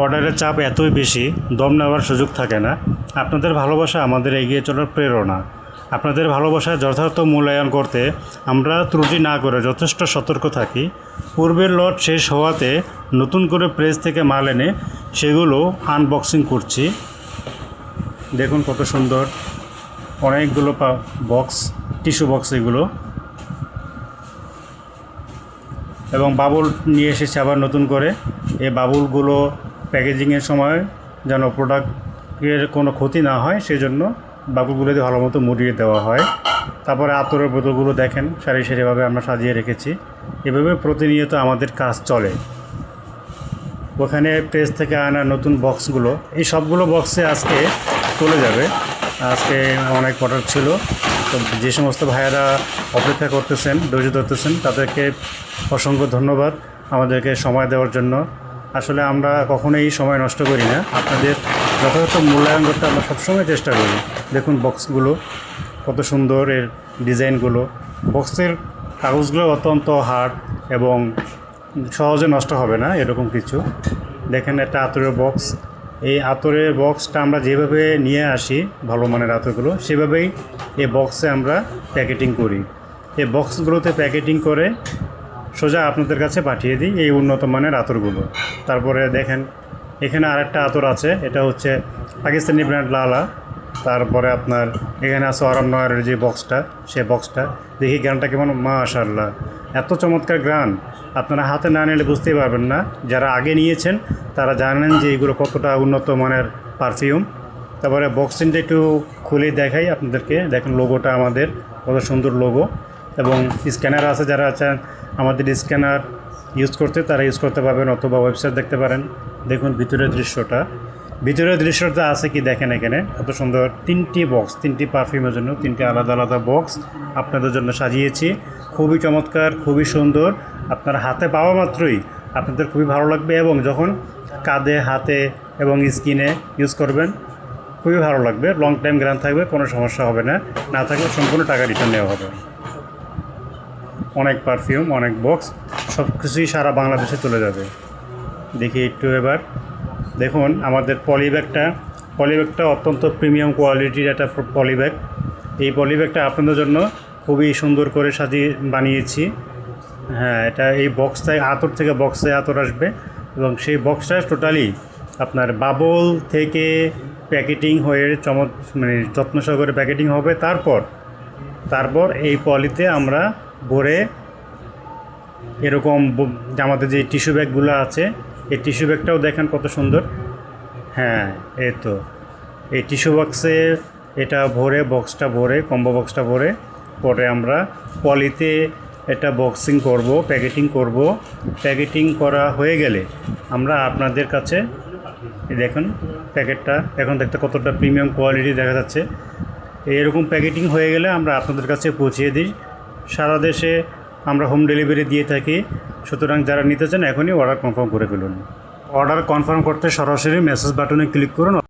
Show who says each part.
Speaker 1: অর্ডারের চাপ এতই বেশি, দম নেওয়ার সুযোগ থাকে না। আপনাদের ভালোবাসা আমাদের এগিয়ে চলার প্রেরণা। আপনাদের ভালোবাসা যথার্থ মূল্যায়ন করতে আমরা ত্রুটি না করে যথেষ্ট সতর্ক থাকি। পূর্বের লট শেষ হওয়াতে নতুন করে প্রেস থেকে মাল এনে সেগুলো আনবক্সিং করছি। দেখুন কত সুন্দর অনেকগুলো বক্স, টিস্যু বক্স এগুলো, এবং বাবুল নিয়ে এসেছে আবার নতুন করে। এই বাবুলগুলো প্যাকেজিংয়ের সময় যেন প্রোডাক্টের কোনো ক্ষতি না হয় সেজন্য বাবুলগুলোতে ভালো মতো মুড়িয়ে দেওয়া হয়। তারপরে আতরের বোতলগুলো দেখেন সারি সারিভাবে আমরা সাজিয়ে রেখেছি। এভাবে প্রতিনিয়ত আমাদের কাজ চলে। ওখানে প্রেস থেকে আনা নতুন বক্সগুলো, এই সবগুলো বক্সে আজকে চলে যাবে। আজকে অনেক অর্ডার ছিল, তো যে সমস্ত ভাইয়েরা অপেক্ষা করতেছেন, ধৈর্য ধরতেছেন, তাদেরকে অসংখ্য ধন্যবাদ আমাদেরকে সময় দেওয়ার জন্য। আসলে আমরা কখনোই সময় নষ্ট করি না, আপনাদের যথাযথ মূল্যায়ন করতে আমরা সবসময় চেষ্টা করি। দেখুন বক্সগুলো কত সুন্দর, এর ডিজাইনগুলো, বক্সের কাগজগুলো অত্যন্ত হার্ড এবং সহজে নষ্ট হবে না এরকম কিছু। দেখেন একটা আতরের বক্স, এই আতরের বক্সটা আমরা যেভাবে নিয়ে আসি ভালো মানের আতরগুলো, সেভাবেই এই বক্সে আমরা প্যাকেটিং করি। এই বক্সগুলোতে প্যাকেটিং করে সোজা আপনাদের কাছে পাঠিয়ে দিই এই উন্নত মানের আতরগুলো। তারপরে দেখেন এখানে আরেকটা আতর আছে, এটা হচ্ছে পাকিস্তানি ব্র্যান্ড লালা। তারপরে আপনার এখানে আছে আরামনগরের যে বক্সটা, সেই বক্সটা দেখি গ্রানটা কেমন, মাশাআল্লাহ এত চমৎকার গ্রান, আপনারা হাতে না নিলে বুঝতেই পারবেন না। যারা আগে নিয়েছেন তারা জানেন যে এগুলো কতটা উন্নত মানের পারফিউম। তারপরে বক্সিংটা একটু খুলে দেখাই আপনাদেরকে। দেখেন লোগোটা আমাদের কত সুন্দর লোগো, এবং স্ক্যানার আছে, যারা চান আমাদের স্ক্যানার ইউজ করতে তারা ইউজ করতে পারবেন, অথবা ওয়েবসাইট দেখতে পারেন। দেখুন ভিতরের দৃশ্যটা আছে কি দেখেন, এখানে কত সুন্দর তিনটি বক্স, তিনটি পারফিউমের জন্য তিনটি আলাদা আলাদা বক্স আপনাদের জন্য সাজিয়েছি। খুবই চমৎকার, খুবই সুন্দর। আপনার হাতে পাওয়া মাত্রই আপনাদের খুবই ভালো লাগবে, এবং যখন কাঁধে, হাতে এবং স্কিনে ইউজ করবেন খুবই ভালো লাগবে। লং টাইম গ্রান থাকবে, কোনো সমস্যা হবে না। না থাকলে সম্পূর্ণ টাকা রিটার্ন নেওয়া হবে। অনেক পারফিউম, অনেক বক্স, সব কিছুই সারা বাংলাদেশে চলে যাবে। দেখি একটু এবার দেখুন আমাদের পলিব্যাগটা অত্যন্ত প্রিমিয়াম কোয়ালিটির একটা পলিব্যাগ। এই পলিব্যাগটা আপনাদের জন্য খুবই সুন্দর করে সাজিয়ে বানিয়েছি। হ্যাঁ, এটা এই বক্সটায় আতর থেকে বক্সে আতর আসবে, এবং সেই বক্সটা টোটালি আপনার বাবল থেকে প্যাকেটিং হয়ে মানে যত্ন সহকারে প্যাকেটিং হবে। তারপর এই পলিতে আমরা ভরে এরকম আমাদের যে টিস্যু ব্যাগগুলো আছে, এই টিস্যু ব্যাগটাও দেখেন কত সুন্দর। হ্যাঁ, এই তো এই টিস্যু বক্সে এটা ভরে, বক্সটা ভরে, কম্বো বক্সটা ভরে, পরে আমরা পলিতে এটা বক্সিং করব, প্যাকেটিং করা হয়ে গেলে আমরা আপনাদের কাছে দেখুন প্যাকেটটা এখন দেখতে কতটা প্রিমিয়াম কোয়ালিটি দেখা যাচ্ছে। এরকম প্যাকেটিং হয়ে গেলে আমরা আপনাদের কাছে পৌঁছিয়ে দিই। সারা দেশে আমরা হোম ডেলিভারি দিয়ে থাকি। সুতরাং যারা নিতে চান এখনই অর্ডার কনফার্ম করে ফেলুন। অর্ডার কনফার্ম করতে সরাসরি মেসেজ বাটনে ক্লিক করুন।